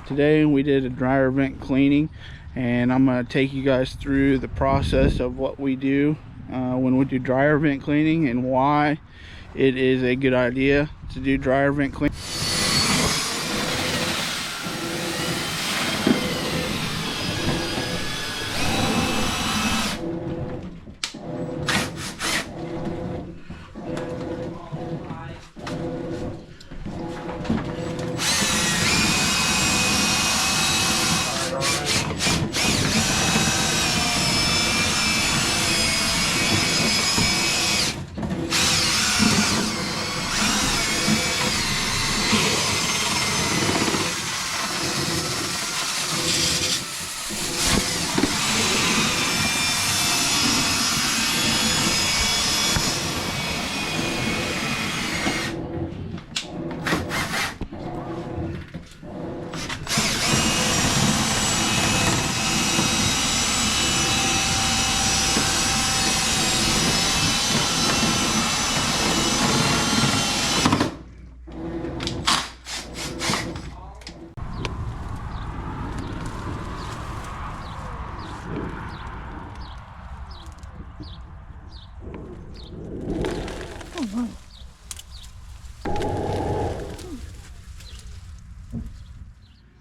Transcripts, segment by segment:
Today we did a dryer vent cleaning, and I'm going to take you guys through the process of what we do when we do dryer vent cleaning and why it is a good idea to do dryer vent cleaning.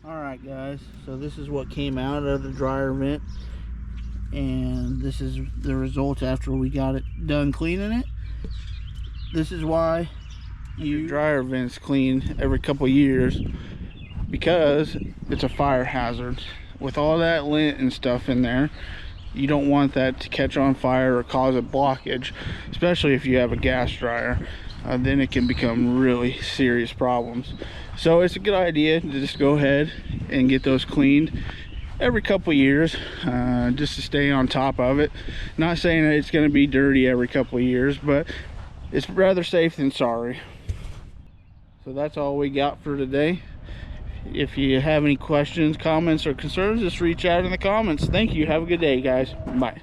Alright guys, so this is what came out of the dryer vent, and this is the result after we got it done cleaning it. This is why you dryer vents clean every couple years, because it's a fire hazard. With all that lint and stuff in there, you don't want that to catch on fire or cause a blockage, especially if you have a gas dryer. Then it can become really serious problems. So it's a good idea to just go ahead and get those cleaned every couple years, just to stay on top of it. Not saying that it's going to be dirty every couple of years, but it's rather safe than sorry. So that's all we got for today. If you have any questions, comments, or concerns, just reach out in the comments. Thank you. Have a good day, guys. Bye.